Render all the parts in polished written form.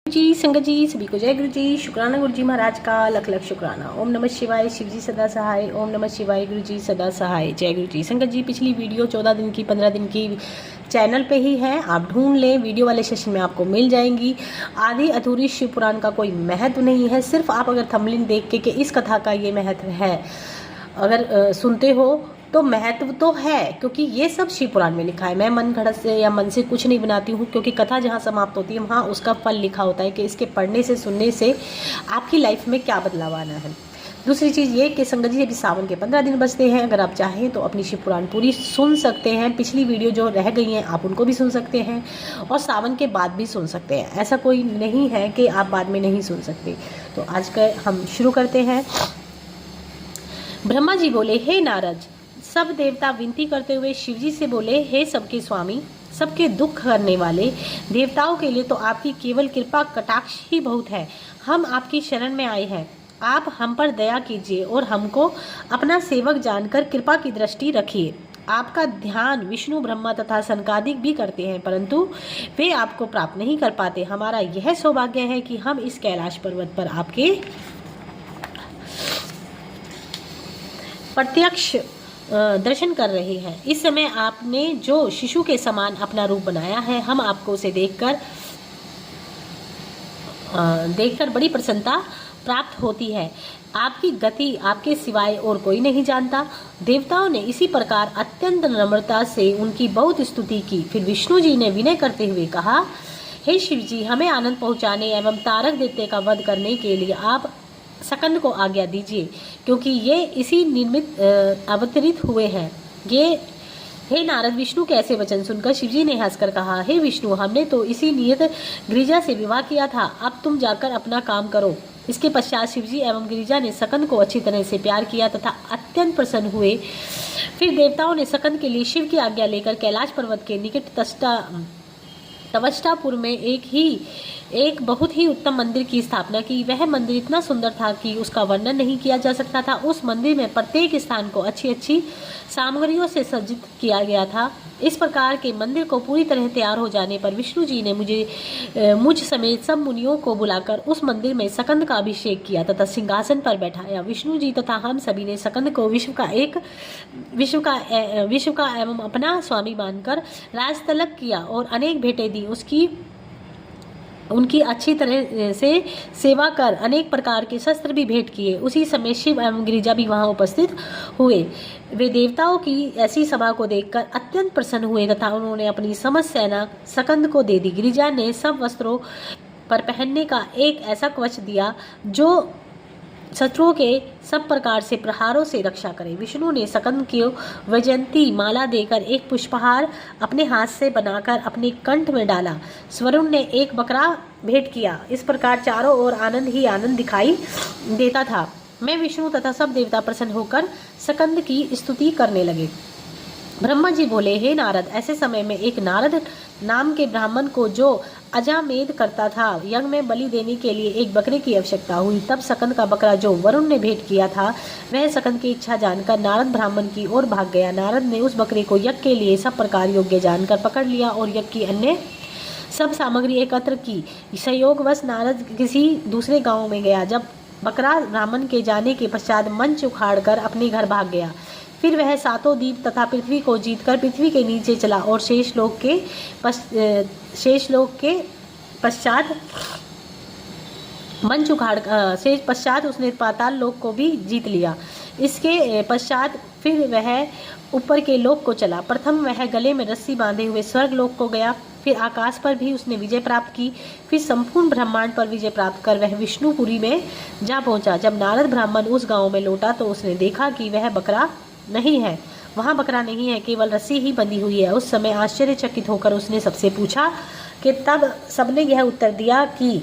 जी संगत जी सभी को जय गुरु जी। शुक्राना गुरु जी महाराज का लख लख शुक्राना। ओम नमः शिवाय, शिव जी सदा सहाय। ओम नमः शिवाय, गुरु जी सदा सहाय। जय गुरु जी। संगत जी पिछली वीडियो 14 दिन की 15 दिन की चैनल पे ही है, आप ढूंढ लें, वीडियो वाले सेशन में आपको मिल जाएंगी। आधी अधूरी शिव पुराण का कोई महत्व नहीं है, सिर्फ आप अगर थंबनेल देख के कि इस कथा का ये महत्व है अगर सुनते हो तो महत्व तो है, क्योंकि ये सब शिव पुराण में लिखा है। मैं मन घड़त से या मन से कुछ नहीं बनाती हूँ, क्योंकि कथा जहाँ समाप्त होती है वहाँ उसका फल लिखा होता है कि इसके पढ़ने से सुनने से आपकी लाइफ में क्या बदलाव आना है। दूसरी चीज़ ये कि संगत जी अभी सावन के 15 दिन बचते हैं, अगर आप चाहें तो अपनी शिव पुराण पूरी सुन सकते हैं। पिछली वीडियो जो रह गई हैं आप उनको भी सुन सकते हैं और सावन के बाद भी सुन सकते हैं, ऐसा कोई नहीं है कि आप बाद में नहीं सुन सकते। तो आज का हम शुरू करते हैं। ब्रह्मा जी बोले, हे नारद। सब देवता विनती करते हुए शिवजी से बोले, हे सबके स्वामी, सबके दुख करने वाले, देवताओं के लिए तो आपकी केवल कृपा कटाक्ष ही बहुत है। हम आपकी शरण में आए हैं, आप हम पर दया कीजिए और हमको अपना सेवक जानकर कृपा की दृष्टि रखिए। आपका ध्यान विष्णु, ब्रह्मा तथा सनकादिक भी करते हैं, परंतु वे आपको प्राप्त नहीं कर पाते। हमारा यह सौभाग्य है कि हम इस कैलाश पर्वत पर आपके प्रत्यक्ष दर्शन कर रहे हैं। इस समय आपने जो शिशु के समान अपना रूप बनाया है, हम आपको उसे देखकर बड़ी प्रसन्नता प्राप्त होती है। आपकी गति आपके सिवाय और कोई नहीं जानता। देवताओं ने इसी प्रकार अत्यंत नम्रता से उनकी बहुत स्तुति की। फिर विष्णु जी ने विनय करते हुए कहा, हे शिव जी, हमें आनंद पहुँचाने एवं तारक दैत्य का वध करने के लिए आप सकंद को आज्ञा दीजिए, क्योंकि ये इसी निर्मित अवतरित हुए हैं। ये हे नारद, विष्णु के ऐसे वचन सुनकर शिवजी ने हंसकर कहा, हे विष्णु, हमने तो इसी नियत गिरिजा से विवाह किया था, अब तुम जाकर अपना काम करो। इसके पश्चात शिवजी एवं गिरिजा ने सकंद को अच्छी तरह से प्यार किया तथा अत्यंत प्रसन्न हुए। फिर देवताओं ने सकंद के लिए शिव की आज्ञा लेकर कैलाश पर्वत के निकट तवष्टापुर में एक बहुत ही उत्तम मंदिर की स्थापना की। वह मंदिर इतना सुंदर था कि उसका वर्णन नहीं किया जा सकता था। उस मंदिर में प्रत्येक स्थान को अच्छी अच्छी सामग्रियों से सज्जित किया गया था। इस प्रकार के मंदिर को पूरी तरह तैयार हो जाने पर विष्णु जी ने मुझ समेत सब मुनियों को बुलाकर उस मंदिर में सकंद का अभिषेक किया तथा सिंहासन पर बैठाया। विष्णु जी तथा हम सभी ने सकंद को विश्व का एवं अपना स्वामी मानकर राजतलक किया और अनेक भेंटें दी। उनकी अच्छी तरह से सेवा कर अनेक प्रकार के शस्त्र भी भेंट किए। उसी समय शिव एवं गिरिजा भी वहां उपस्थित हुए। वे देवताओं की ऐसी सभा को देखकर अत्यंत प्रसन्न हुए तथा उन्होंने अपनी समस्त सेना सकंद को दे दी। गिरिजा ने सब वस्त्रों पर पहनने का एक ऐसा कवच दिया जो शत्रुओं के सब प्रकार से प्रहारों से रक्षा करे। विष्णु ने सकंद की वैजयंती माला देकर एक पुष्पहार अपने हाथ से बनाकर अपने कंठ में डाला। स्वरुण ने एक बकरा भेंट किया। इस प्रकार चारों ओर आनंद ही आनंद दिखाई देता था। मैं विष्णु तथा सब देवता प्रसन्न होकर सकंद की स्तुति करने लगे। ब्रह्मा जी बोले, हे नारद, ऐसे समय में एक नारद नाम के ब्राह्मण को, जो अजामेध करता था, यज्ञ में बलि देने के लिए एक बकरे की आवश्यकता हुई। तब सकंद का बकरा जो वरुण ने भेंट किया था, वह सकंद की इच्छा जानकर नारद ब्राह्मण की ओर भाग गया। नारद ने उस बकरे को यज्ञ के लिए सब प्रकार योग्य जानकर पकड़ लिया और यज्ञ की अन्य सब सामग्री एकत्र की। संयोगवश नारद किसी दूसरे गाँव में गया। जब बकरा ब्राह्मण के जाने के पश्चात मंच उखाड़कर अपने घर भाग गया। फिर वह सातों द्वीप तथा पृथ्वी को जीतकर पृथ्वी के नीचे चला और शेष लोक के पश्चात उसने पाताल लोक को भी जीत लिया। इसके पश्चात फिर वह ऊपर के लोक को चला। प्रथम वह गले में रस्सी बांधे हुए स्वर्ग लोक को गया, फिर आकाश पर भी उसने विजय प्राप्त की, फिर संपूर्ण ब्रह्मांड पर विजय प्राप्त कर वह विष्णुपुरी में जा पहुंचा। जब नारद ब्राह्मण उस गांव में लौटा तो उसने देखा कि वह बकरा नहीं है, वहाँ बकरा नहीं है, केवल रस्सी ही बंधी हुई है। उस समय आश्चर्यचकित होकर उसने सबसे पूछा कि तब सबने यह उत्तर दिया कि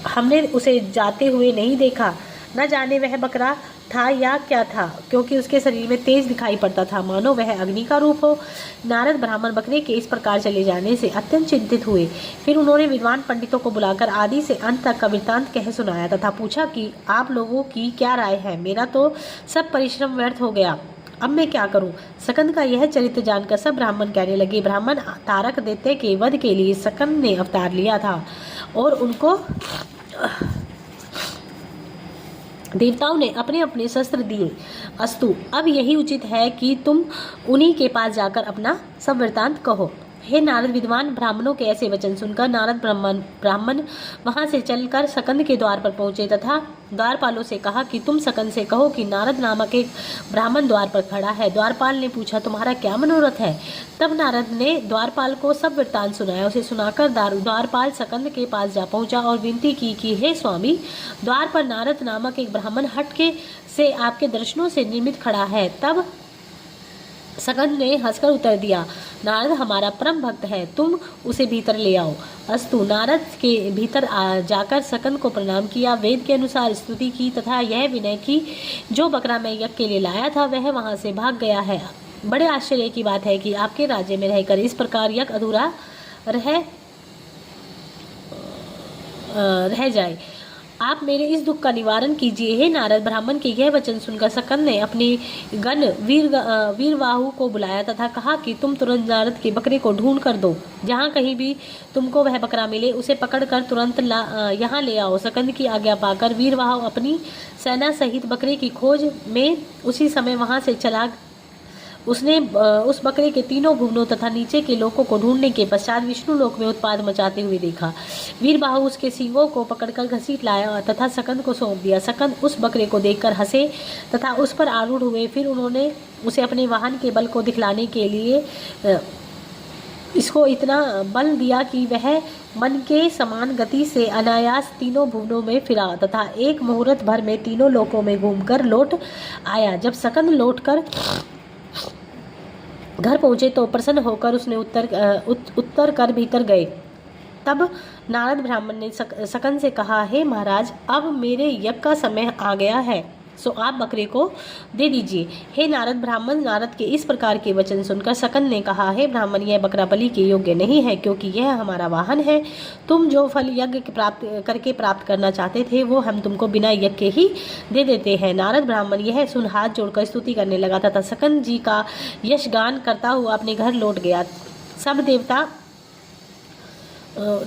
हमने उसे जाते हुए नहीं देखा, न जाने वह बकरा था या क्या था, क्योंकि उसके शरीर में तेज दिखाई पड़ता था, मानो वह अग्नि का रूप हो। नारद ब्राह्मण बकरे के इस प्रकार चले जाने से अत्यंत चिंतित हुए। फिर उन्होंने विद्वान पंडितों को बुलाकर आदि से अंत तक का वृत्तांत कह सुनाया तथा पूछा कि आप लोगों की क्या राय है। मेरा तो सब परिश्रम व्यर्थ हो गया, अब मैं क्या करूं? सकंद का यह चरित्र जानकर सब ब्राह्मण कहने लगे, ब्राह्मण तारक दैत्य के वध के लिए सकंद ने अवतार लिया था। और उनको देवताओं ने अपने अपने शस्त्र दिए। अस्तु, अब यही उचित है कि तुम उन्हीं के पास जाकर अपना सब वृतांत कहो। हे नारद, विद्वान ब्राह्मणों के ऐसे वचन सुनकर नारद ब्राह्मण वहां से चलकर सकंद के द्वार पर पहुंचे तथा द्वारपालों से कहा कि तुम सकंद से कहो कि नारद नामक एक ब्राह्मण द्वार पर खड़ा है। द्वारपाल ने पूछा, तुम्हारा क्या मनोरथ है? तब नारद ने द्वारपाल को सब वृत्तांत सुनाया। उसे सुनाकर द्वारपाल सकंद के पास जा पहुंचा और विनती की कि हे स्वामी, द्वार पर नारद नामक एक ब्राह्मण हटके से आपके दर्शनों से निर्मित खड़ा है। तब सकंद ने हंसकर उत्तर दिया, नारद हमारा परम भक्त है, तुम उसे भीतर ले आओ। अस्तु, नारद के भीतर जाकर सकंद को प्रणाम किया, वेद के अनुसार स्तुति की तथा यह विनय की, जो बकरा मैं यज्ञ के लिए लाया था वह वहां से भाग गया है। बड़े आश्चर्य की बात है कि आपके राज्य में रहकर इस प्रकार यज्ञ अधूरा रह जाए। आप मेरे इस दुख का निवारण कीजिए। हे नारद, ब्राह्मण के यह वचन सुनकर सकंद ने अपने गण वीरवाहु को बुलाया तथा कहा कि तुम तुरंत नारद के बकरे को ढूंढ कर दो। जहाँ कहीं भी तुमको वह बकरा मिले उसे पकड़कर तुरंत यहाँ ले आओ। सकंद की आज्ञा पाकर वीरवाहु अपनी सेना सहित बकरे की खोज में उसी समय वहां से चला। उसने उस बकरे के तीनों भुवनों तथा नीचे के लोकों को ढूंढने के पश्चात विष्णु लोक में उत्पाद मचाते हुए देखा। वीरबाहु उसके सींगों को पकड़कर घसीट लाया तथा सकंद को सौंप दिया। सकंद उस बकरे को देखकर हंसे तथा उस पर आरूढ़ हुए। फिर उन्होंने उसे अपने वाहन के बल को दिखलाने के लिए इसको इतना बल दिया कि वह मन के समान गति से अनायास तीनों भुवनों में फिरा तथा एक मुहूर्त भर में तीनों लोकों में घूमकर लौट आया। जब सकंद लौटकर घर पहुंचे तो प्रसन्न होकर उसने उत्तर कर भीतर गए। तब नारद ब्राह्मण ने सकंद से कहा, हे महाराज, अब मेरे यज्ञ का समय आ गया है, सो आप बकरे को दे दीजिए। हे नारद, ब्राह्मण नारद के इस प्रकार के वचन सुनकर सकंद ने कहा, हे ब्राह्मण, यह बकरा बलि के योग्य नहीं है, क्योंकि यह हमारा वाहन है। तुम जो फल यज्ञ प्राप्त करना चाहते थे वो हम तुमको बिना यज्ञ के ही दे देते हैं। नारद ब्राह्मण यह सुन हाथ जोड़कर स्तुति करने लगा तथा सकंद जी का यशगान करता हुआ अपने घर लौट गया। सब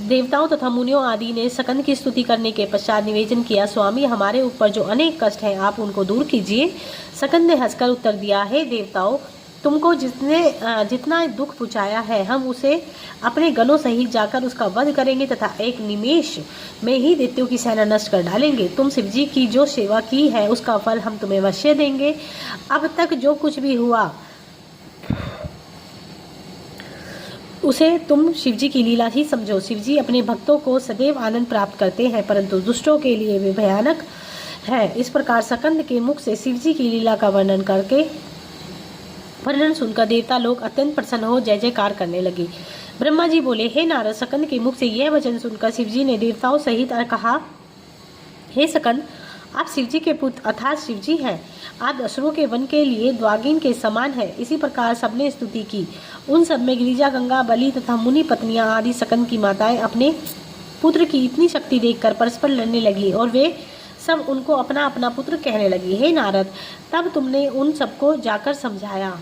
देवताओं तथा मुनियों आदि ने सकंद की स्तुति करने के पश्चात निवेदन किया, स्वामी, हमारे ऊपर जो अनेक कष्ट हैं आप उनको दूर कीजिए। सकंद ने हंसकर उत्तर दिया, हे देवताओं, तुमको जितना दुख पहुँचाया है हम उसे अपने गणों सहित जाकर उसका वध करेंगे तथा एक निमेष में ही दैत्यों की सेना नष्ट कर डालेंगे। तुम शिवजी की जो सेवा की है उसका फल हम तुम्हें अवश्य देंगे। अब तक जो कुछ भी हुआ उसे तुम शिवजी की लीला ही समझो। शिवजी अपने भक्तों को सदैव आनंद प्राप्त करते हैं, परंतु दुष्टों के लिए वे भयानक है। इस प्रकार सकंद के मुख से शिवजी की लीला का वर्णन सुनकर देवता लोग अत्यंत प्रसन्न हो जय जयकार करने लगे। ब्रह्मा जी बोले, हे नारद, सकंद के मुख से यह वचन सुनकर शिवजी ने देवताओं सहित कहा, हे सकंद, आप शिवजी के पुत्र अर्थात शिवजी हैं। आप असुरों के वन के लिए द्वागिन के समान है। इसी प्रकार सबने स्तुति की। उन सब में गिरिजा, गंगा, बलि तथा मुनि पत्नियां आदि सकंद की माताएं अपने पुत्र की इतनी शक्ति देखकर परस्पर लड़ने लगी और वे सब उनको अपना अपना पुत्र कहने लगी। हे नारद, तब तुमने उन सबको जाकर समझाया।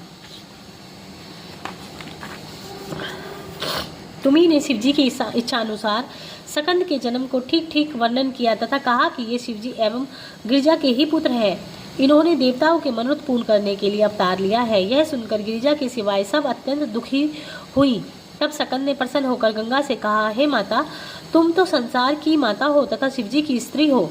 तुम्ही ने शिवजी की इच्छा अनुसार सकंद के जन्म को ठीक ठीक वर्णन किया तथा कहा कि ये शिवजी एवं गिरिजा के ही पुत्र हैं। इन्होंने देवताओं के मनोरथ पूर्ण करने के लिए अवतार लिया है। यह सुनकर गिरिजा के सिवाय सब अत्यंत दुखी हुई। तब सकंद ने प्रसन्न होकर गंगा से कहा, हे माता, तुम तो संसार की माता हो तथा शिवजी की स्त्री हो,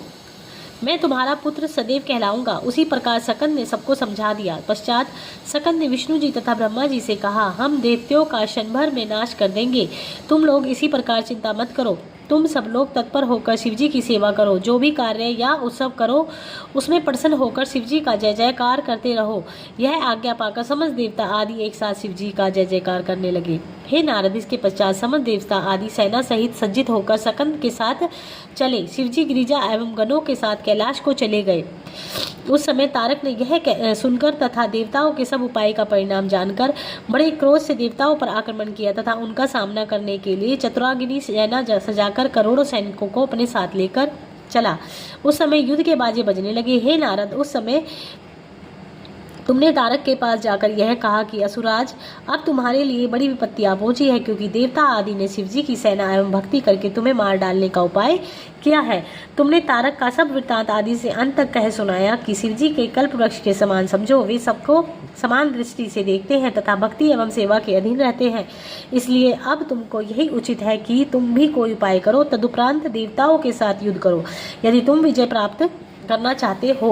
मैं तुम्हारा पुत्र सदैव कहलाऊंगा। उसी प्रकार सकंद ने सबको समझा दिया। पश्चात सकंद ने विष्णु जी तथा ब्रह्मा जी से कहा, हम दैत्यों का क्षण भर में नाश कर देंगे। तुम लोग इसी प्रकार चिंता मत करो। तुम सब लोग तत्पर होकर शिवजी की सेवा करो। जो भी कार्य या उत्सव करो उसमें प्रसन्न होकर शिवजी का जय जयकार करते रहो। यह आज्ञा पाकर समस्त देवता आदि एक साथ शिवजी का जय जयकार करने लगे। हे नारद, इसके पश्चात समस्त देवता आदि सेना सहित सज्जित होकर सकंद के साथ चले। शिवजी गिरिजा एवं गणों के साथ कैलाश को चले गए। उस समय तारक ने यह सुनकर तथा देवताओं के सब उपाय का परिणाम जानकर बड़े क्रोध से देवताओं पर आक्रमण किया तथा उनका सामना करने के लिए चतुरागिनी सेना सजाकर करोड़ों सैनिकों को अपने साथ लेकर चला। उस समय युद्ध के बाजे बजने लगे। हे नारद, उस समय तुमने तारक के पास जाकर यह कहा कि असुराज, अब तुम्हारे लिए बड़ी विपत्तियां पहुंची है, क्योंकि देवता आदि ने शिवजी की सेना एवं भक्ति करके तुम्हें मार डालने का उपाय किया है। तुमने तारक का सब वृत्तांत आदि से अंत तक कह सुनाया कि शिवजी के कल्प वृक्ष के समान समझो, वे सबको समान दृष्टि से देखते हैं तथा भक्ति एवं सेवा के अधीन रहते हैं। इसलिए अब तुमको यही उचित है कि तुम भी कोई उपाय करो, तदुपरांत देवताओं के साथ युद्ध करो। यदि तुम विजय प्राप्त करना चाहते हो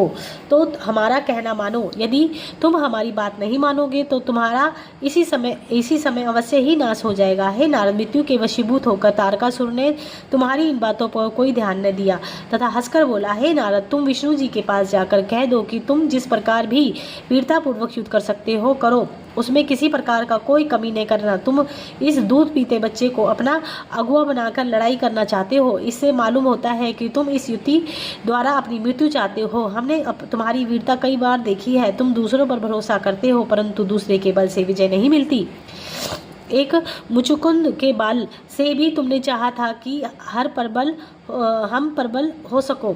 तो हमारा कहना मानो, यदि तुम हमारी बात नहीं मानोगे तो तुम्हारा इसी समय अवश्य ही नाश हो जाएगा। हे नारद, मृत्यु के वशीभूत होकर तारकासुर ने तुम्हारी इन बातों पर कोई ध्यान न दिया तथा हंसकर बोला, हे नारद, तुम विष्णु जी के पास जाकर कह दो कि तुम जिस प्रकार भी वीरतापूर्वक युद्ध कर सकते हो करो, उसमें किसी प्रकार का कोई कमी नहीं करना। तुम इस दूध पीते बच्चे को अपना अगुआ बनाकर लड़ाई करना चाहते हो, इससे मालूम होता है कि तुम इस युति द्वारा अपनी मृत्यु चाहते हो। हमने तुम्हारी वीरता कई बार देखी है, तुम दूसरों पर भरोसा करते हो परंतु दूसरे के बल से विजय नहीं मिलती। एक मुचुकुंद के बल से भी तुमने चाहा था कि हम प्रबल हो सको,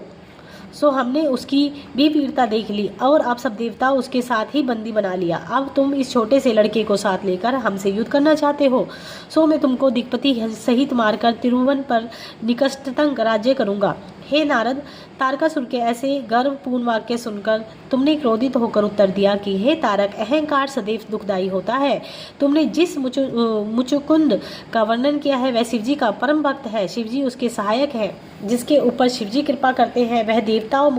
सो हमने उसकी भी वीरता देख ली और अब सब देवता उसके साथ ही बंदी बना लिया। अब तुम इस छोटे से लड़के को साथ लेकर हमसे युद्ध करना चाहते हो, सो मैं तुमको दिक्पति सहित मारकर तिरुवन पर निकटतम राज्य करूंगा। हे नारद, तारकासुर के ऐसे गर्वपूर्ण वाक्य सुनकर तुमने क्रोधित होकर उत्तर दिया कि हे तारक, अहंकार सदैव दुखदायी होता है। तुमने जिस मुचुकुंद का वर्णन किया है वह शिवजी का परम भक्त है, शिवजी उसके सहायक है। जिसके ऊपर शिवजी कृपा करते हैं वह देवताओं,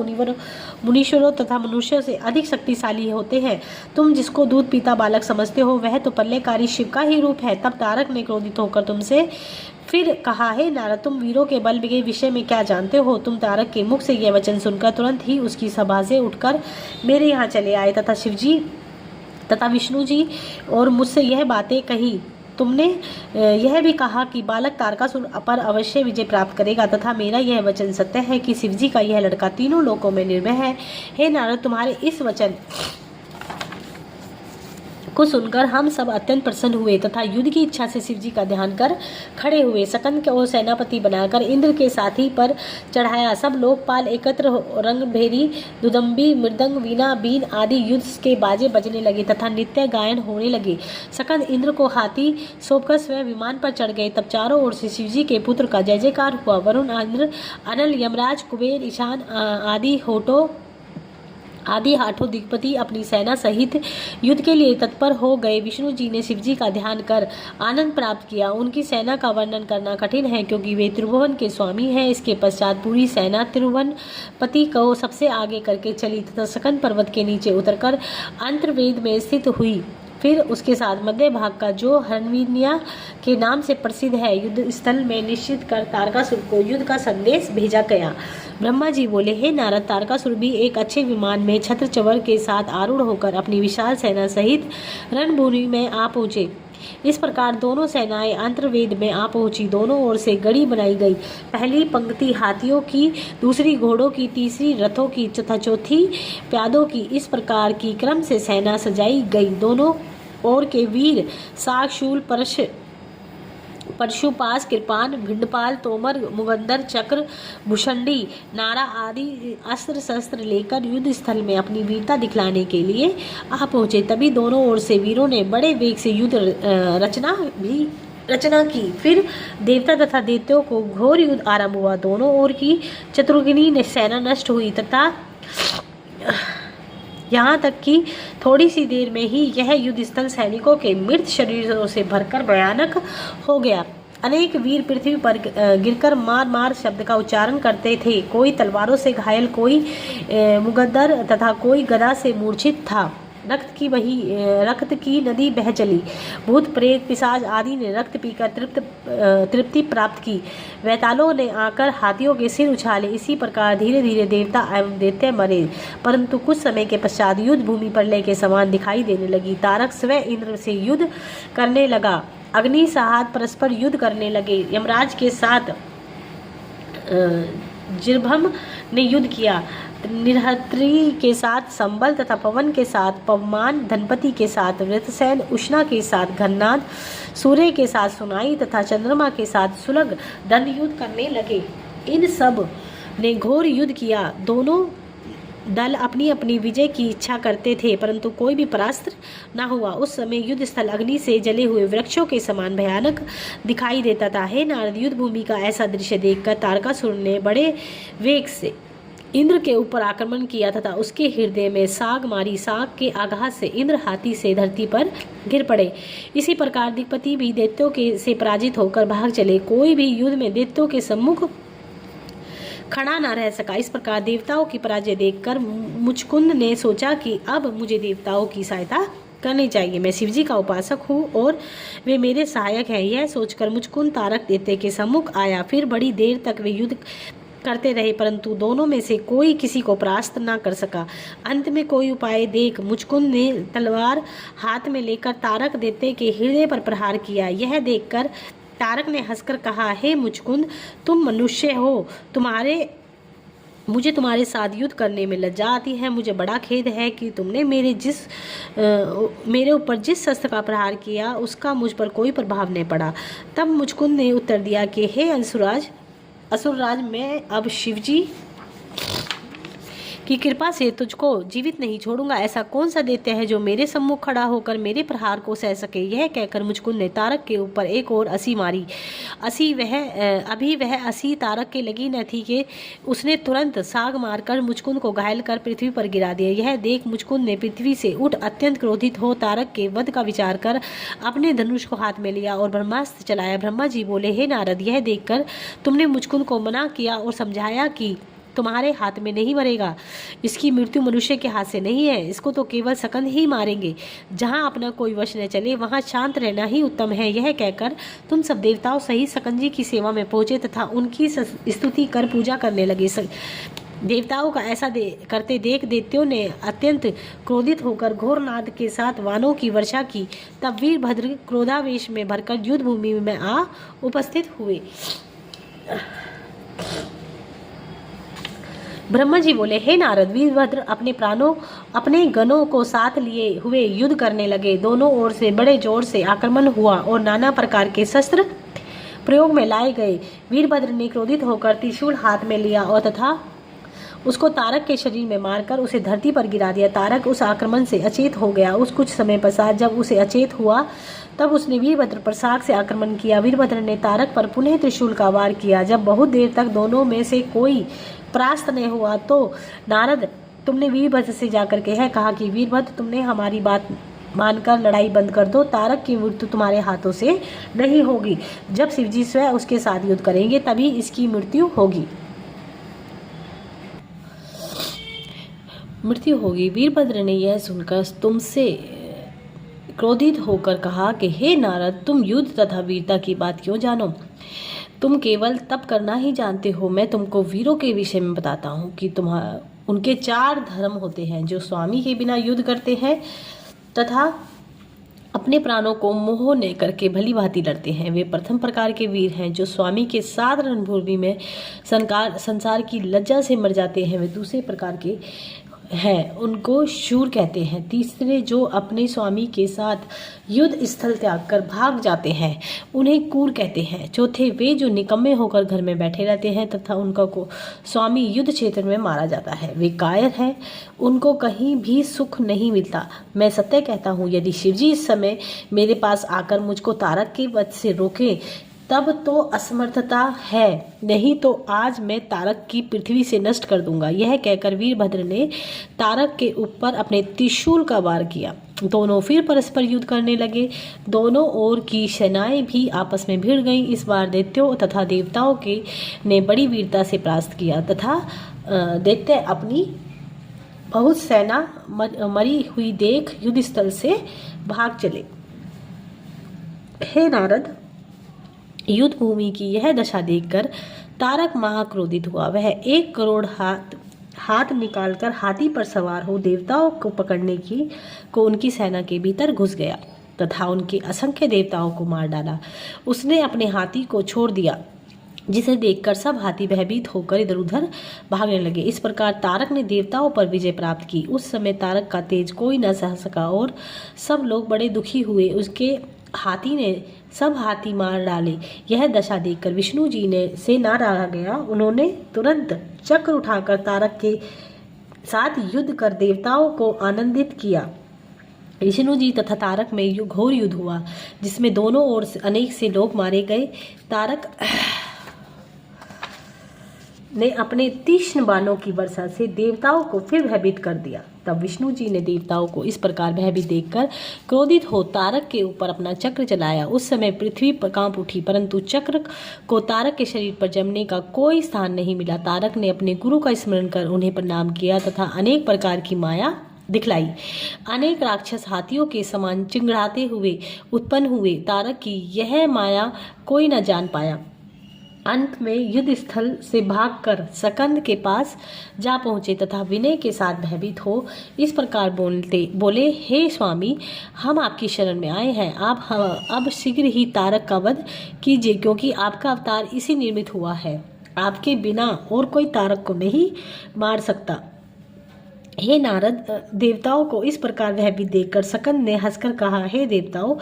मुनीश्वरों तथा मनुष्यों से अधिक शक्तिशाली होते हैं। तुम जिसको दूध पीता बालक समझते हो वह तो प्रलयकारी शिव का ही रूप है। तब तारक ने क्रोधित होकर तुमसे फिर कहा, हे नारद, तुम वीरों के बल के विषय में क्या जानते हो? तुम तारक के मुख से यह वचन सुनकर तुरंत ही उसकी सभा से उठकर मेरे यहाँ चले आए तथा शिवजी तथा विष्णु जी और मुझसे यह बातें कही। तुमने यह भी कहा कि बालक तारकासुर पर अवश्य विजय प्राप्त करेगा तथा मेरा यह वचन सत्य है कि शिवजी का यह लड़का तीनों लोकों में निर्भय है। हे नारद, तुम्हारे इस वचन को सुनकर हम सब अत्यंत प्रसन्न हुए तथा युद्ध की इच्छा से शिवजी का ध्यान कर खड़े हुए। सकंद को सेनापति बनाकर इंद्र के साथी पर चढ़ाया। सब लोकपाल एकत्र रंगभेरी, दुदंबी, मृदंग, वीणा, बीन आदि युद्ध के बाजे बजने लगे तथा नित्य गायन होने लगे। सकंद इंद्र को हाथी सौंपकर स्वयं विमान पर चढ़ गए। तब चारों ओर से शिवजी के पुत्र का जय जयकार हुआ। वरुण, इंद्र, अनल, यमराज, कुबेर, ईशान आदि हाथों दिग्पति अपनी सेना सहित युद्ध के लिए तत्पर हो गए। विष्णु जी ने शिवजी का ध्यान कर आनंद प्राप्त किया। उनकी सेना का वर्णन करना कठिन है क्योंकि वे त्रिभुवन के स्वामी हैं। इसके पश्चात पूरी सेना त्रिभुवनपति को सबसे आगे करके चली तथा सकंद पर्वत के नीचे उतरकर अंतर्वेद में स्थित हुई। फिर उसके साथ मध्य भाग का जो हरवीनिया के नाम से प्रसिद्ध है युद्ध स्थल में निश्चित कर तारकासुर को युद्ध का संदेश भेजा गया। ब्रह्मा जी बोले, हे नारद, तारकासुर भी एक अच्छे विमान में छत्र चवर के साथ आरूढ़ होकर अपनी विशाल सेना सहित रणभूमि में आ पहुंचे। इस प्रकार दोनों सेनाएं अंतर्वेद में आ पहुंची। दोनों ओर से गढ़ी बनाई गई। पहली पंक्ति हाथियों की, दूसरी घोड़ों की, तीसरी रथों की तथा चौथी प्यादों की। इस प्रकार की क्रम से सेना सजाई गई। दोनों ओर के वीर साग, शूल, परशुपास, कृपान, भिंडपाल, तोमर, मुगंदर, चक्र, भुषंडी, नारा आदि अस्त्र शस्त्र लेकर युद्ध स्थल में अपनी वीरता दिखलाने के लिए आ पहुंचे। तभी दोनों ओर से वीरों ने बड़े वेग से युद्ध रचना की। फिर देवता तथा दैत्यों को घोर युद्ध आरंभ हुआ। दोनों ओर की चतुर्गिनी सेना नष्ट हुई तथा यहाँ तक कि थोड़ी सी देर में ही यह युद्ध स्थल सैनिकों के मृत शरीरों से भरकर भयानक हो गया। अनेक वीर पृथ्वी पर गिरकर मार मार शब्द का उच्चारण करते थे। कोई तलवारों से घायल, कोई मुगद्दर तथा कोई गदा से मूर्छित था। रक्त की नदी बह चली। भूत, प्रेत, पिशाच आदि ने रक्त पीकर तृप्ति प्राप्त की। वैतालों ने आकर हाथियों के सिर उछाले। इसी प्रकार धीरे धीरे देवता एवं दैत्य मरे। परंतु कुछ समय के पश्चात युद्ध भूमि प्रलय के समान दिखाई देने लगी। तारक स्वयं इंद्र से युद्ध करने लगा। अग्नि साहत परस्पर युद्ध करने लगे। यमराज के साथ जिर्भम ने युद्ध किया। निरहत्री के साथ संबल तथा पवन के साथ पवमान, धनपति के साथ वृत्रसेन, उष्णा के साथ घन्नाद, सूर्य के साथ सुनाई तथा चंद्रमा के साथ सुलग दंड युद्ध करने लगे। इन सब ने घोर युद्ध किया। दोनों दल अपनी अपनी विजय की इच्छा करते थे, परंतु कोई भी परास्त न हुआ। उस समय युद्ध स्थल अग्नि से जले हुए वृक्षों के समान भयानक दिखाई देता था। हे नारद, युद्ध भूमि का ऐसा दृश्य देखकर तारकासुर ने बड़े वेग से इंद्र के ऊपर आक्रमण किया तथा उसके हृदय में साग मारी। साग के आघात से इंद्र हाथी से धरती पर गिर पड़े। इसी प्रकार दिक्पति भी दैत्यों के से पराजित होकर भाग चले। कोई भी युद्ध में दैत्यों के सम्मुख खड़ा न रह सका। इस प्रकार देवताओं की पराजय देखकर मुचकुंद ने सोचा कि अब मुझे देवताओं की सहायता करनी चाहिए। मैं शिवजी का उपासक हूँ और वे मेरे सहायक हैं। यह सोचकर मुचकुंद तारक दैत्य के सम्मुख आया। फिर बड़ी देर तक वे युद्ध करते रहे, परंतु दोनों में से कोई किसी को परास्त न कर सका। अंत में कोई उपाय देख मुचकुंद ने तलवार हाथ में लेकर तारक दैत्य के हृदय पर प्रहार किया। यह देखकर तारक ने हंसकर कहा, हे मुचकुंद, तुम मनुष्य हो, मुझे तुम्हारे साथ युद्ध करने में लज्जा आती है। मुझे बड़ा खेद है कि तुमने मेरे ऊपर जिस शस्त्र का प्रहार किया उसका मुझ पर कोई प्रभाव नहीं पड़ा। तब मुचकुंद ने उत्तर दिया कि हे असुरराज, मैं अब शिवजी की कृपा से तुझको जीवित नहीं छोड़ूंगा। ऐसा कौन सा दैत्य है जो मेरे सम्मुख खड़ा होकर मेरे प्रहार को सह सके। यह कहकर मुचकुंद ने तारक के ऊपर एक और असी मारी। अभी वह असी तारक के लगी न थी कि उसने तुरंत साग मारकर मुचकुंद को घायल कर पृथ्वी पर गिरा दिया। यह देख मुचकुंद ने पृथ्वी से उठ अत्यंत क्रोधित हो तारक के वध का विचार कर अपने धनुष को हाथ में लिया और ब्रह्मास्त्र चलाया। ब्रह्मा जी बोले, हे नारद, यह देखकर तुमने मुचकुंद को मना किया और समझाया कि तुम्हारे हाथ में नहीं मरेगा। इसकी मृत्यु मनुष्य के हाथ से नहीं है। इसको तो केवल सकंद ही मारेंगे। जहाँ अपना कोई वश न चले वहाँ शांत रहना ही उत्तम है। यह कहकर तुम सब देवताओं सहित सकंद जी की सेवा में पहुँचे तथा उनकी स्तुति कर पूजा करने लगे। देवताओं का ऐसा करते देख दैत्यों ने अत्यंत क्रोधित होकर घोर नाद के साथ वानों की वर्षा की। तब वीरभद्र क्रोधावेश में भरकर युद्ध भूमि में आ उपस्थित हुए। ब्रह्मा जी बोले, हे नारद, वीरभद्र अपने गणों को साथ लिए हुए युद्ध करने लगे। दोनों ओर से बड़े जोर से आक्रमण हुआ और नाना प्रकार के शस्त्र प्रयोग में लाए गए। वीरभद्र ने क्रोधित होकर त्रिशूल हाथ में लिया और तथा उसको तारक के शरीर में मारकर उसे धरती पर गिरा दिया। तारक उस आक्रमण से अचेत हो गया। उस कुछ समय पश्चात जब उसे अचेत हुआ तब उसने वीरभद्र पर साग से आक्रमण किया। वीरभद्र ने तारक पर पुनः त्रिशूल का वार किया। जब बहुत देर तक दोनों में से कोई परास्त नहीं हुआ तो नारद, तुमने वीरभद्र से जाकर कहा कि वीरभद्र, तुमने हमारी बात मानकर लड़ाई बंद कर दो। तारक की मृत्यु तुम्हारे हाथों से नहीं होगी। जब शिवजी स्वयं उसके साथ युद्ध करेंगे तभी इसकी मृत्यु होगी। वीरभद्र ने यह सुनकर तुमसे क्रोधित होकर कहा कि हे नारद, तुम युद्ध तथा वीरता की बात क्यों जानो? तुम केवल तप करना ही जानते हो। मैं तुमको वीरों के विषय में बताता हूँ कि उनके 4 धर्म होते हैं। जो स्वामी के बिना युद्ध करते हैं तथा अपने प्राणों को मोह न करके भली भांति लड़ते हैं, वे प्रथम प्रकार के वीर हैं। जो स्वामी के साथ रणभूमि में संसार की लज्जा से मर जाते हैं, वे दूसरे प्रकार के हैं, उनको शूर कहते हैं। तीसरे जो अपने स्वामी के साथ युद्ध स्थल त्याग कर भाग जाते हैं, उन्हें कूर कहते हैं। चौथे वे जो निकम्मे होकर घर में बैठे रहते हैं तथा उनका को स्वामी युद्ध क्षेत्र में मारा जाता है, वे कायर हैं, उनको कहीं भी सुख नहीं मिलता। मैं सत्य कहता हूँ, यदि शिवजी इस समय मेरे पास आकर मुझको तारक के वध से रोके तब तो असमर्थता है, नहीं तो आज मैं तारक की पृथ्वी से नष्ट कर दूंगा। यह कहकर वीरभद्र ने तारक के ऊपर अपने त्रिशूल का वार किया। दोनों फिर परस्पर युद्ध करने लगे। दोनों ओर की सेनाएं भी आपस में भिड़ गईं। इस बार दैत्यों तथा देवताओं के ने बड़ी वीरता से परास्त किया तथा दैत्य अपनी बहुत सेना मरी हुई देख युद्ध स्थल से भाग चले। हे नारद, युद्ध भूमि की यह दशा देखकर तारक महाक्रोधित हुआ। वह 1 करोड़ हाथ निकालकर हाथी पर सवार हो देवताओं को पकड़ने को उनकी सेना के भीतर घुस गया तथा उनके असंख्य देवताओं को मार डाला। उसने अपने हाथी को छोड़ दिया, जिसे देखकर सब हाथी भयभीत होकर इधर उधर भागने लगे। इस प्रकार तारक ने देवताओं पर विजय प्राप्त की। उस समय तारक का तेज कोई न सह सका और सब लोग बड़े दुखी हुए। उसके हाथी ने सब हाथी मार डाले। यह दशा देखकर विष्णु जी से ना रहा गया। उन्होंने तुरंत चक्र उठाकर तारक के साथ युद्ध कर देवताओं को आनंदित किया। विष्णु जी तथा तारक में घोर युद्ध हुआ, जिसमें दोनों ओर से अनेक से लोग मारे गए। तारक ने अपने तीक्ष्ण बाणों की वर्षा से देवताओं को फिर भयभीत कर दिया। तब विष्णु जी ने देवताओं को इस प्रकार भयभीत देखकर क्रोधित हो तारक के ऊपर अपना चक्र चलाया। उस समय पृथ्वी पर कांप उठी, परंतु चक्र को तारक के शरीर पर जमने का कोई स्थान नहीं मिला। तारक ने अपने गुरु का स्मरण कर उन्हें प्रणाम किया तथा अनेक प्रकार की माया दिखलाई। अनेक राक्षस हाथियों के समान चिंगड़ाते हुए उत्पन्न हुए। तारक की यह माया कोई न जान पाया। अंत में युद्ध स्थल से भागकर सकंद के पास जा पहुंचे तथा विनय के साथ भयभीत हो इस प्रकार बोले, हे स्वामी, हम आपकी शरण में आए हैं। आप अब शीघ्र ही तारक का वध कीजिए, क्योंकि आपका अवतार इसी निर्मित हुआ है। आपके बिना और कोई तारक को नहीं मार सकता। हे नारद, देवताओं को इस प्रकार भयभीत देखकर सकंद ने हंसकर कहा, हे देवताओं,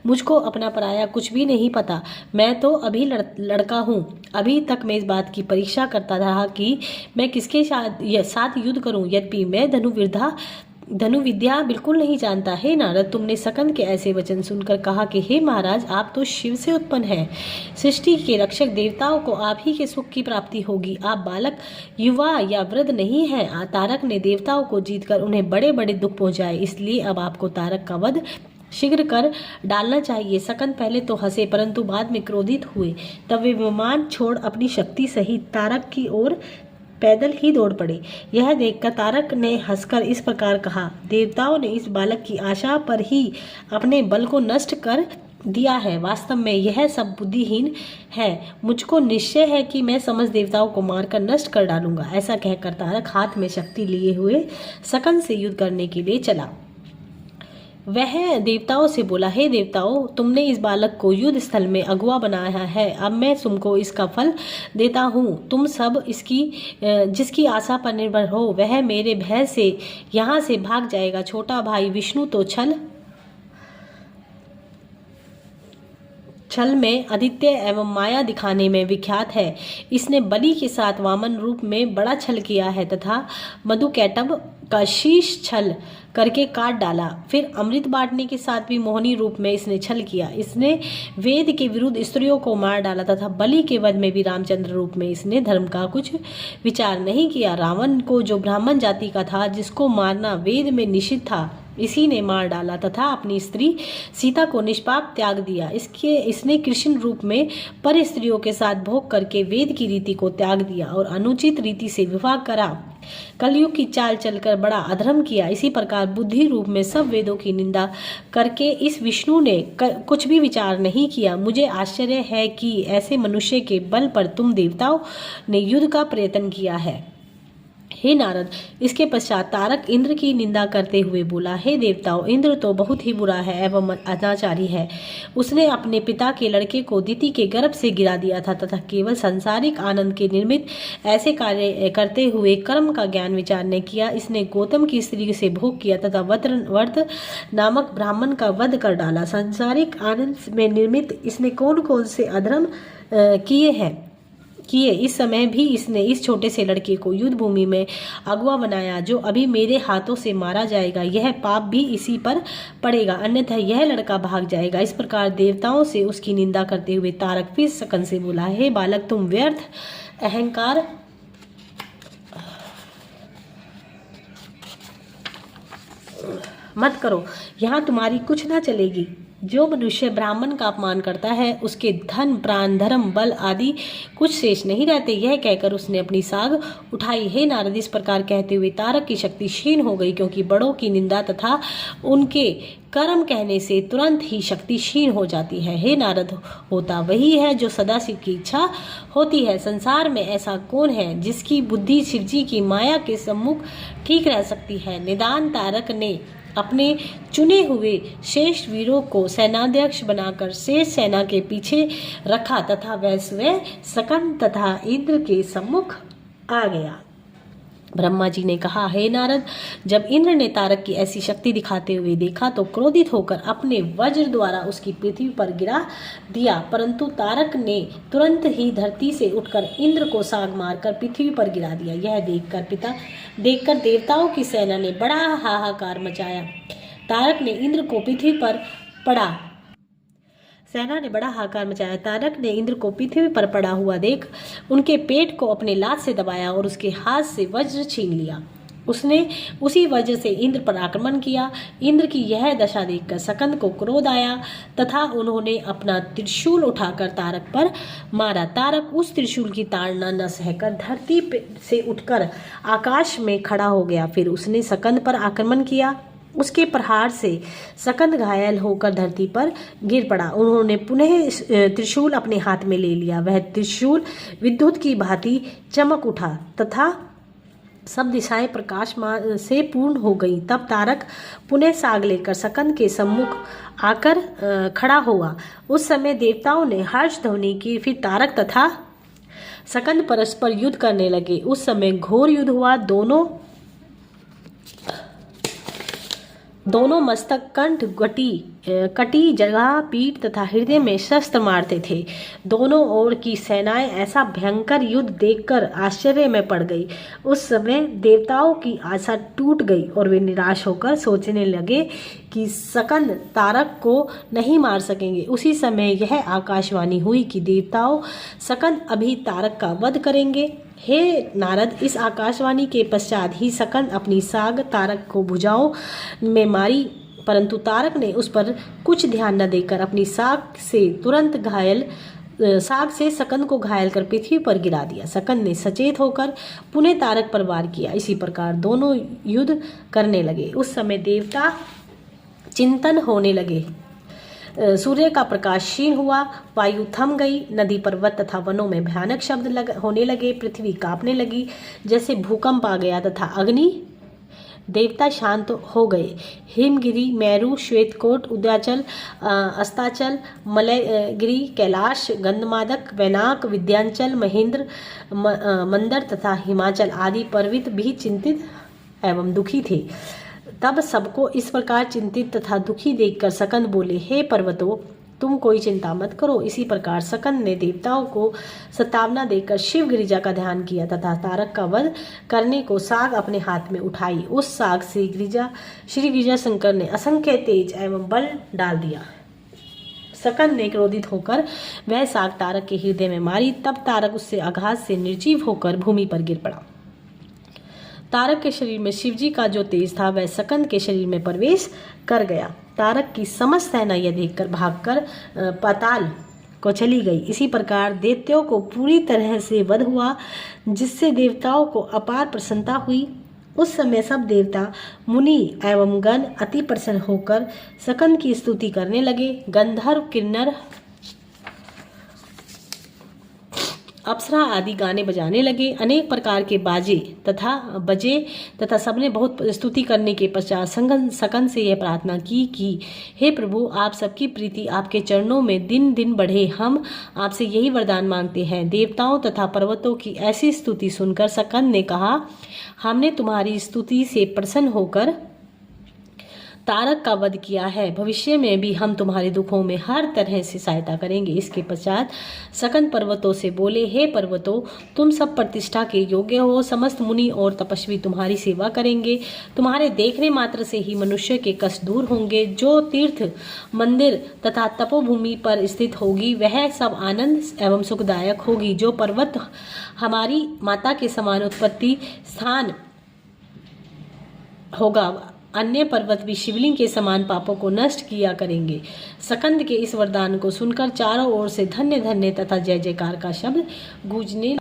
मुझको अपना पराया कुछ भी नहीं पता। मैं तो अभी लड़का हूँ। अभी तक मैं इस बात की परीक्षा करता रहा कि मैं किसके साथ युद्ध करूँ। यद्यपि मैं धनुविद्या बिल्कुल नहीं जानता। हे नारद, तुमने सकंद के ऐसे वचन सुनकर कहा कि हे महाराज, आप तो शिव से उत्पन्न हैं। सृष्टि के रक्षक देवताओं को आप ही के सुख की प्राप्ति होगी। आप बालक, युवा या वृद्ध नहीं हैं। तारक ने देवताओं को जीतकर उन्हें बड़े बड़े दुख पहुंचाए, इसलिए अब आपको तारक का वध शीघ्र कर डालना चाहिए। सकंद पहले तो हंसे, परंतु बाद में क्रोधित हुए। तब वे विमान छोड़ अपनी शक्ति सहित तारक की ओर पैदल ही दौड़ पड़े। यह देखकर तारक ने हंसकर इस प्रकार कहा, देवताओं ने इस बालक की आशा पर ही अपने बल को नष्ट कर दिया है। वास्तव में यह सब बुद्धिहीन है। मुझको निश्चय है कि मैं समस्त देवताओं को मारकर नष्ट कर डालूंगा। ऐसा कहकर तारक हाथ में शक्ति लिए हुए सकंद से युद्ध करने के लिए चला। वह देवताओं से बोला, हे देवताओं, तुमने इस बालक को युद्ध स्थल में अगुआ बनाया है। अब मैं तुमको इसका फल देता हूँ। तुम सब जिसकी आशा पर निर्भर हो वह मेरे भय से यहाँ से भाग जाएगा। छोटा भाई विष्णु तो छल में आदित्य एवं माया दिखाने में विख्यात है। इसने बलि के साथ वामन रूप में बड़ा छल किया है तथा मधुकैटभ का शीश छल करके काट डाला। फिर अमृत बांटने के साथ भी मोहिनी रूप में इसने छल किया। इसने वेद के विरुद्ध स्त्रियों को मार डाला तथा बलि के वध में भी रामचंद्र रूप में इसने धर्म का कुछ विचार नहीं किया। रावण को, जो ब्राह्मण जाति का था, जिसको मारना वेद में निषिद्ध था, इसी ने मार डाला तथा अपनी स्त्री सीता को निष्पाप त्याग दिया। इसने कृष्ण रूप में पर स्त्रियों के साथ भोग करके वेद की रीति को त्याग दिया और अनुचित रीति से विवाह करा। कलयुग की चाल चलकर बड़ा अधर्म किया। इसी प्रकार बुद्धि रूप में सब वेदों की निंदा करके इस विष्णु ने कुछ भी विचार नहीं किया। मुझे आश्चर्य है कि ऐसे मनुष्य के बल पर तुम देवताओं ने युद्ध का प्रयत्न किया है। हे नारद, इसके पश्चात तारक इंद्र की निंदा करते हुए बोला, हे देवताओं, इंद्र तो बहुत ही बुरा है एवं अनाचारी है। उसने अपने पिता के लड़के को दिति के गर्भ से गिरा दिया था तथा केवल सांसारिक आनंद के निर्मित ऐसे कार्य करते हुए कर्म का ज्ञान विचार ने किया। इसने गौतम की स्त्री से भोग किया तथा वर्त नामक ब्राह्मण का वध कर डाला। सांसारिक आनंद में निर्मित इसने कौन कौन से अधर्म किए। इस समय भी इसने इस छोटे से लड़के को युद्ध भूमि में अगुआ बनाया, जो अभी मेरे हाथों से मारा जाएगा। यह पाप भी इसी पर पड़ेगा, अन्यथा यह लड़का भाग जाएगा। इस प्रकार देवताओं से उसकी निंदा करते हुए तारक फिर सकंद से बोला, हे बालक, तुम व्यर्थ अहंकार मत करो, यहाँ तुम्हारी कुछ ना चलेगी। जो मनुष्य ब्राह्मण का अपमान करता है, उसके धन, प्राण, धर्म, बल आदि कुछ शेष नहीं रहते। यह कहकर उसने अपनी साग उठाई। हे नारद, इस प्रकार कहते हुए तारक की शक्ति क्षीण हो गई, क्योंकि बड़ों की निंदा तथा उनके कर्म कहने से तुरंत ही शक्ति क्षीण हो जाती है। हे नारद, होता वही है जो सदा शिव की इच्छा होती है। संसार में ऐसा कौन है जिसकी बुद्धि शिवजी की माया के सम्मुख ठीक रह सकती है। निदान तारक ने अपने चुने हुए शेष वीरों को सेनाध्यक्ष बनाकर शेष सेना के पीछे रखा तथा वह स्वयं सकंद तथा इंद्र के सम्मुख आ गया। ब्रह्मा जी ने कहा, हे नारद, जब इंद्र ने तारक की ऐसी शक्ति दिखाते हुए देखा तो क्रोधित होकर अपने वज्र द्वारा उसकी पृथ्वी पर गिरा दिया, परंतु तारक ने तुरंत ही धरती से उठकर इंद्र को साग मारकर पृथ्वी पर गिरा दिया। यह देखकर देवताओं की सेना ने बड़ा हाहाकार मचाया। तारक ने इंद्र को पृथ्वी पर पड़ा हुआ देख उनके पेट को अपने लात से दबाया और उसके हाथ से वज्र छीन लिया। उसने उसी वजह से इंद्र पर आक्रमण किया। इंद्र की यह दशा देखकर सकंद को क्रोध आया तथा उन्होंने अपना त्रिशूल उठाकर तारक पर मारा। तारक उस त्रिशूल की ताड़ना न सहकर धरती से उठकर आकाश में खड़ा हो गया। फिर उसने सकंद पर आक्रमण किया। उसके प्रहार से सकंद घायल होकर धरती पर गिर पड़ा। उन्होंने पुनः त्रिशूल अपने हाथ में ले लिया। वह त्रिशूल विद्युत की भांति चमक उठा तथा सब दिशाएं प्रकाश से पूर्ण हो गई। तब तारक पुनः साग लेकर सकंद के सम्मुख आकर खड़ा हुआ। उस समय देवताओं ने हर्ष ध्वनि की। फिर तारक तथा सकंद परस्पर युद्ध करने लगे। उस समय घोर युद्ध हुआ। दोनों मस्तक, कंठ, कटी जगह, पीठ तथा हृदय में शस्त्र मारते थे। दोनों ओर की सेनाएं ऐसा भयंकर युद्ध देखकर आश्चर्य में पड़ गई। उस समय देवताओं की आशा टूट गई और वे निराश होकर सोचने लगे कि सकंद तारक को नहीं मार सकेंगे। उसी समय यह आकाशवाणी हुई कि देवताओं सकंद अभी तारक का वध करेंगे। हे नारद, इस आकाशवाणी के पश्चात ही सकंद अपनी साग तारक को भुजाओं में मारी, परंतु तारक ने उस पर कुछ ध्यान न देकर अपनी साग से सकंद को घायल कर पृथ्वी पर गिरा दिया। सकंद ने सचेत होकर पुनः तारक पर वार किया। इसी प्रकार दोनों युद्ध करने लगे। उस समय देवता चिंतन होने लगे। सूर्य का प्रकाश क्षीण हुआ, वायु थम गई, नदी पर्वत तथा वनों में भयानक शब्द होने लगे, पृथ्वी कांपने लगी जैसे भूकंप आ गया तथा अग्नि देवता शांत हो गए। हिमगिरी, मेरु, श्वेतकोट, उद्याचल, अस्ताचल, मलयगिरी, कैलाश, गंधमादक, वैनाक, विंध्याचल, महेंद्र, मंदर तथा हिमाचल आदि पर्वत भी चिंतित एवं दुखी थे। तब सबको इस प्रकार चिंतित तथा दुखी देखकर सकंद बोले, हे पर्वतों, तुम कोई चिंता मत करो। इसी प्रकार सकंद ने देवताओं को सतावना देकर शिव गिरिजा का ध्यान किया तथा तारक का वध करने को साग अपने हाथ में उठाई। उस साग से श्री गिरिजा शंकर ने असंख्य तेज एवं बल डाल दिया। सकंद ने क्रोधित होकर वह साग तारक के हृदय में मारी। तब तारक उससे आघात से निर्जीव होकर भूमि पर गिर पड़ा। तारक के शरीर में शिवजी का जो तेज था वह सकंद के शरीर में प्रवेश कर गया। तारक की समस्त सेना यह देखकर भागकर पाताल को चली गई। इसी प्रकार दैत्यों को पूरी तरह से वध हुआ, जिससे देवताओं को अपार प्रसन्नता हुई। उस समय सब देवता, मुनि एवं गण अति प्रसन्न होकर सकंद की स्तुति करने लगे। गंधर्व, किन्नर, अप्सरा आदि गाने बजाने लगे। अनेक प्रकार के बजे तथा सबने बहुत स्तुति करने के पश्चात सकंद से यह प्रार्थना की कि हे प्रभु, आप सबकी प्रीति आपके चरणों में दिन दिन बढ़े। हम आपसे यही वरदान मांगते हैं। देवताओं तथा पर्वतों की ऐसी स्तुति सुनकर सकंद ने कहा, हमने तुम्हारी स्तुति से प्रसन्न होकर तारक का वध किया है। भविष्य में भी हम तुम्हारे दुखों में हर तरह से सहायता करेंगे। इसके पश्चात सकंद पर्वतों से बोले, हे पर्वतों, तुम सब प्रतिष्ठा के योग्य हो। समस्त मुनि और तपस्वी तुम्हारी सेवा करेंगे। तुम्हारे देखने मात्र से ही मनुष्य के कष्ट दूर होंगे। जो तीर्थ, मंदिर तथा तपोभूमि पर स्थित होगी वह सब आनंद एवं सुखदायक होगी। जो पर्वत हमारी माता के समान उत्पत्ति स्थान होगा, अन्य पर्वत भी शिवलिंग के समान पापों को नष्ट किया करेंगे। सकंद के इस वरदान को सुनकर चारों ओर से धन्य धन्य तथा जय जयकार का शब्द गूंजने।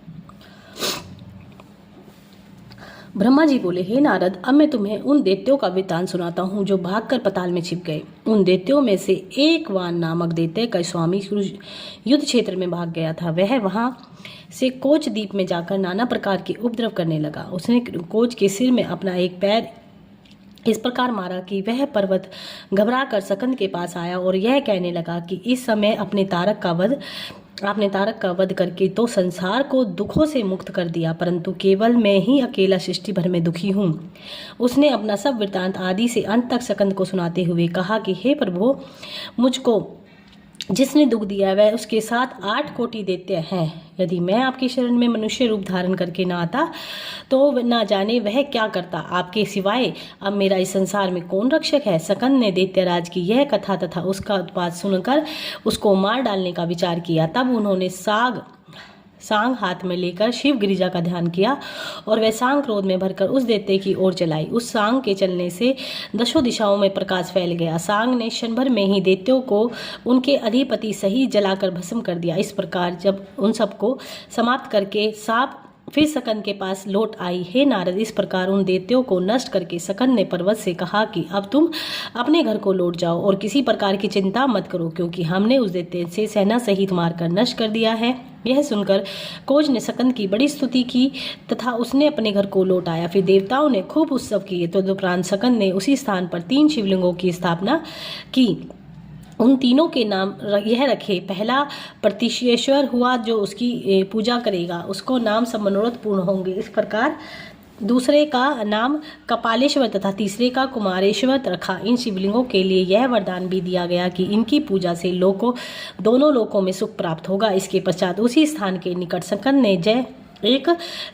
ब्रह्मा जी बोले, हे नारद, अब मैं तुम्हें उन दैत्यों का वृत्तांत सुनाता हूँ जो भागकर पताल में छिप गए। उन दैत्यों में से एक वान नामक दैत्य का स्वामी युद्ध क्षेत्र में भाग गया था। वह वहां से कोच द्वीप में जाकर नाना प्रकार के उपद्रव करने लगा। उसने कोच के सिर में अपना एक पैर इस प्रकार मारा कि वह पर्वत घबरा कर सकंद के पास आया और यह कहने लगा कि इस समय अपने तारक का वध आपने तारक का वध करके तो संसार को दुखों से मुक्त कर दिया, परंतु केवल मैं ही अकेला सृष्टि भर में दुखी हूँ। उसने अपना सब वृत्तांत आदि से अंत तक सकंद को सुनाते हुए कहा कि हे प्रभु, मुझको जिसने दुख दिया वह उसके साथ 8 कोटि दैत्य हैं। यदि मैं आपकी शरण में मनुष्य रूप धारण करके ना आता तो ना जाने वह क्या करता। आपके सिवाय अब मेरा इस संसार में कौन रक्षक है। सकंद ने दैत्यराज की यह कथा तथा उसका उत्पात सुनकर उसको मार डालने का विचार किया। तब उन्होंने सांग हाथ में लेकर शिव गिरिजा का ध्यान किया और वह सांग क्रोध में भरकर उस दैत्य की ओर चलाई। उस सांग के चलने से दशों दिशाओं में प्रकाश फैल गया। सांग ने क्षण भर में ही दैत्यों को उनके अधिपति सहित जलाकर भस्म कर दिया। इस प्रकार जब उन सबको समाप्त करके सांप फिर सकंद के पास लौट आई। हे नारद, इस प्रकार उन दैत्यों को नष्ट करके सकंद ने पर्वत से कहा कि अब तुम अपने घर को लौट जाओ और किसी प्रकार की चिंता मत करो, क्योंकि हमने उस दैत्य से सेना सहित मारकर नष्ट कर दिया है। यह सुनकर कोज ने सकंद की बड़ी स्तुति की तथा उसने अपने घर को लौट आया। फिर देवताओं ने खूब उत्सव किए। तदुपरांत सकंद ने उसी स्थान पर 3 शिवलिंगों की स्थापना की। उन तीनों के नाम यह रखे, पहला प्रतीशेश्वर हुआ, जो उसकी पूजा करेगा उसको नाम सब मनोरथ पूर्ण होंगे। इस प्रकार दूसरे का नाम कपालेश्वर तथा तीसरे का कुमारेश्वर रखा। इन शिवलिंगों के लिए यह वरदान भी दिया गया कि इनकी पूजा से दोनों लोकों में सुख प्राप्त होगा। इसके पश्चात उसी स्थान के निकट सकंद ने एक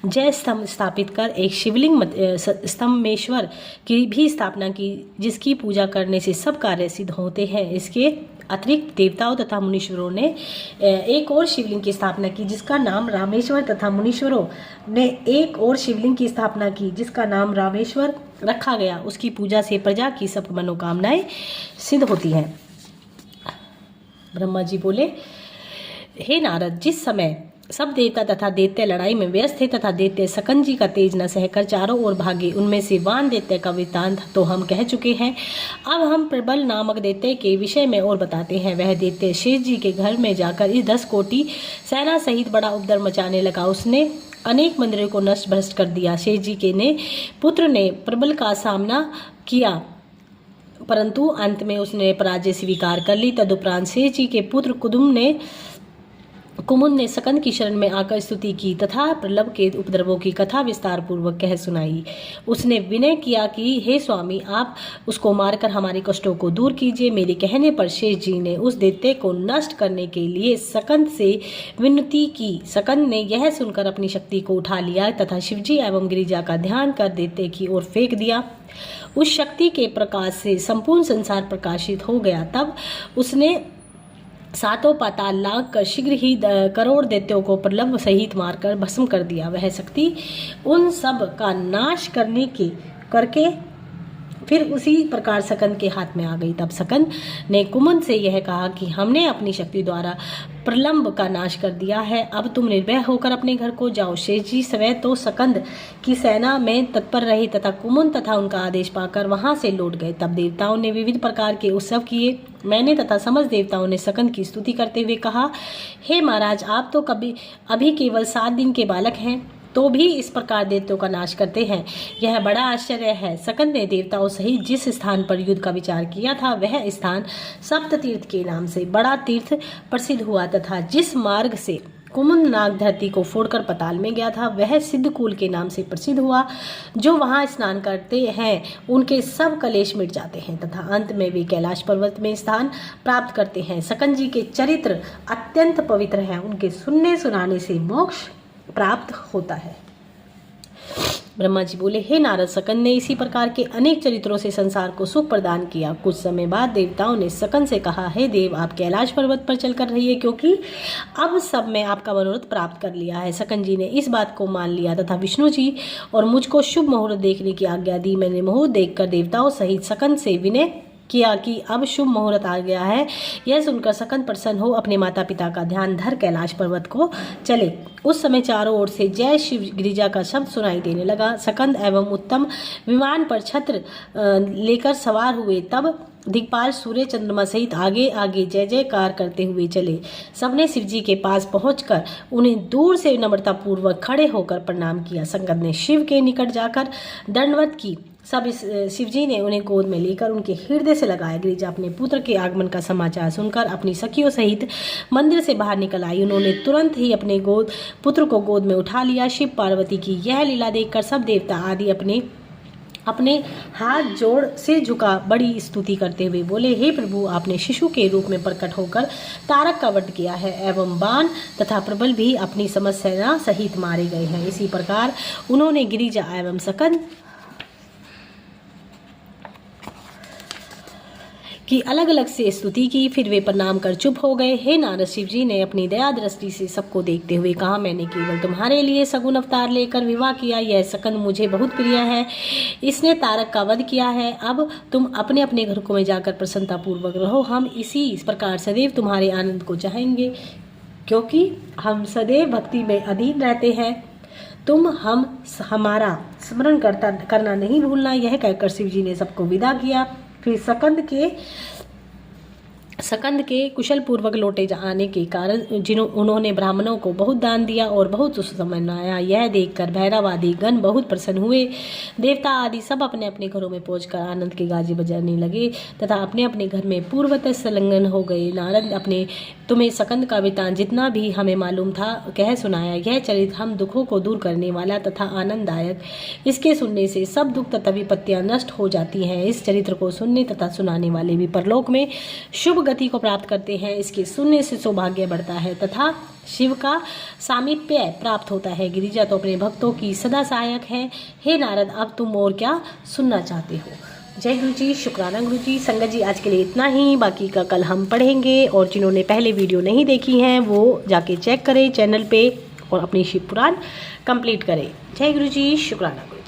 जय स्तंभ स्थापित कर एक शिवलिंग स्तंभेश्वर की भी स्थापना की, जिसकी पूजा करने से सब कार्य सिद्ध होते हैं। इसके अतिरिक्त देवताओं तथा मुनीश्वरों ने एक और शिवलिंग की स्थापना की जिसका नाम रामेश्वर तथा मुनीश्वरों ने एक और शिवलिंग की स्थापना की जिसका नाम रामेश्वर रखा गया। उसकी पूजा से प्रजा की सब मनोकामनाएं सिद्ध होती हैं। ब्रह्मा जी बोले, हे नारद, जिस समय सब देवता तथा दैत्य लड़ाई में व्यस्त थे तथा दैत्य सकंद जी का तेज न सहकर चारों ओर भागे, उनमें से वान दैत्य का वृत्तांत तो हम कह चुके हैं। अब हम प्रबल नामक दैत्य के विषय में और बताते हैं। वह दैत्य शेष जी के घर में जाकर इस 10 कोटि सेना सहित बड़ा उपद्रव मचाने लगा। उसने अनेक मंदिरों को नष्ट भ्रष्ट कर दिया। शेष जी के पुत्र ने प्रबल का सामना किया, परंतु अंत में उसने पराजय स्वीकार कर ली। तदुपरांत शेष जी के पुत्र कुमुद ने सकंद की शरण में आकर स्तुति की तथा प्रलभ के उपद्रवों की कथा विस्तार पूर्वक कह सुनाई। उसने विनय किया कि हे स्वामी, आप उसको मारकर हमारे कष्टों को दूर कीजिए। मेरे कहने पर शेष जी ने उस दैत्य को नष्ट करने के लिए सकंद से विनती की। सकंद ने यह सुनकर अपनी शक्ति को उठा लिया तथा शिवजी एवं गिरिजा का ध्यान कर दैत्य की ओर फेंक दिया। उस शक्ति के प्रकाश से संपूर्ण संसार प्रकाशित हो गया। तब उसने 7 पाताल लांघ कर शीघ्र ही करोड़ दैत्यों को प्रलभ सहित मारकर भस्म कर दिया। वह शक्ति उन सब का नाश करके फिर उसी प्रकार सकंद के हाथ में आ गई। तब सकंद ने कुमुद से यह कहा कि हमने अपनी शक्ति द्वारा प्रलंब का नाश कर दिया है, अब तुम निर्भय होकर अपने घर को जाओ। शेष जी स्वयं तो सकंद की सेना में तत्पर रहे तथा कुमुद तथा उनका आदेश पाकर वहां से लौट गए। तब देवताओं ने विविध प्रकार के उत्सव किए। मैंने तथा समस्त देवताओं ने सकंद की स्तुति करते हुए कहा, हे महाराज, आप तो अभी केवल 7 दिन के बालक हैं, तो भी इस प्रकार दैत्यों का नाश करते हैं। यह बड़ा आश्चर्य है। सकंद ने देवताओं सहित जिस स्थान पर युद्ध का विचार किया था वह स्थान सप्त तीर्थ के नाम से बड़ा तीर्थ प्रसिद्ध हुआ तथा जिस मार्ग से कुमुद नाग धरती को फोड़कर पताल में गया था वह सिद्धकूल के नाम से प्रसिद्ध हुआ। जो वहां स्नान करते हैं उनके सब कलेश मिट जाते हैं तथा अंत में वे कैलाश पर्वत में स्थान प्राप्त करते हैं। सकंद जी के चरित्र अत्यंत पवित्र हैं, उनके सुनने सुनाने से मोक्ष प्राप्त होता है। ब्रह्मा जी बोले, हे नारद, सकंद ने इसी प्रकार के अनेक चरित्रों से संसार को सुख प्रदान किया। कुछ समय बाद देवताओं ने सकंद से कहा, हे देव, आप कैलाश पर्वत पर चलकर रहिए, क्योंकि अब सब में आपका मनोरथ प्राप्त कर लिया है। सकंद जी ने इस बात को मान लिया तथा विष्णु जी और मुझको शुभ मुहूर्त देखने की आज्ञा दी। मैंने मुहूर्त देखकर देवताओं सहित सकंद से विनय किया कि अब शुभ मुहूर्त आ गया है। यह सुनकर सकंद प्रसन्न हो अपने माता पिता का ध्यान धर कैलाश पर्वत को चले। उस समय चारों ओर से जय शिव गिरिजा का शब्द सुनाई देने लगा। सकंद एवं उत्तम विमान पर छत्र लेकर सवार हुए। तब दिक्पाल सूर्य चंद्रमा सहित आगे आगे जय जयकार करते हुए चले। सबने शिवजी के पास पहुंचकर उन्हें दूर से नम्रता पूर्वक खड़े होकर प्रणाम किया। संगत ने शिव के निकट जाकर दंडवत की। सब शिवजी ने उन्हें गोद में लेकर उनके हृदय से लगाया। गिरिजा अपने पुत्र के आगमन का समाचार सुनकर अपनी सखियों सहित मंदिर से बाहर निकल आई। उन्होंने तुरंत ही अपने पुत्र को गोद में उठा लिया। शिव पार्वती की यह लीला देखकर सब देवता आदि अपने हाथ जोड़ सिर झुका बड़ी स्तुति करते हुए बोले, हे प्रभु, आपने शिशु के रूप में प्रकट होकर तारक का वध किया है एवं बाण तथा प्रबल भी अपनी समस्या सहित मारे गए हैं। इसी प्रकार उन्होंने गिरिजा एवं सकंद की अलग अलग से स्तुति की। फिर वे प्रणाम कर चुप हो गए। हे नारद, शिव जी ने अपनी दया दृष्टि से सबको देखते हुए कहा, मैंने केवल तुम्हारे लिए सगुन अवतार लेकर विवाह किया। यह सकंद मुझे बहुत प्रिय है, इसने तारक का वध किया है। अब तुम अपने अपने घरों में जाकर प्रसन्नता पूर्वक रहो। हम इसी प्रकार सदैव तुम्हारे आनंद को चाहेंगे, क्योंकि हम सदैव भक्ति में अधीन रहते हैं। तुम हमारा स्मरण करना नहीं भूलना। यह कहकर शिव जी ने सबको विदा किया। फिर सकंद के कुशल पूर्वक लौटे आने के कारण उन्होंने ब्राह्मणों को बहुत दान दिया और बहुत मनाया। यह देखकर भैरव आदि गण बहुत प्रसन्न हुए। देवता आदि सब अपने अपने घरों में पहुंचकर आनंद के गाजे बजाने लगे तथा अपने अपने घर में पूर्वतः संलग्न हो गए। नारद अपने तुम्हें सकंद का वृत्तांत जितना भी हमें मालूम था कह सुनाया। यह चरित्र हम दुखों को दूर करने वाला तथा आनंददायक। इसके सुनने से सब दुख तथा विपत्तियां नष्ट हो जाती हैं। इस चरित्र को सुनने तथा सुनाने वाले भी परलोक में शुभ गति को प्राप्त करते हैं। इसके सुनने से सौभाग्य बढ़ता है तथा शिव का सामीप्य प्राप्त होता है। गिरिजा तो अपने भक्तों की सदा सहायक है। हे नारद, अब तुम और क्या सुनना चाहते हो? जय गुरु जी, शुक्राना गुरु जी। संगत जी, आज के लिए इतना ही, बाकी का कल हम पढ़ेंगे। और जिन्होंने पहले वीडियो नहीं देखी हैं वो जाके चेक करें चैनल पे और अपनी शिव पुराण कंप्लीट करें। जय गुरु जी, शुक्राना गुरु।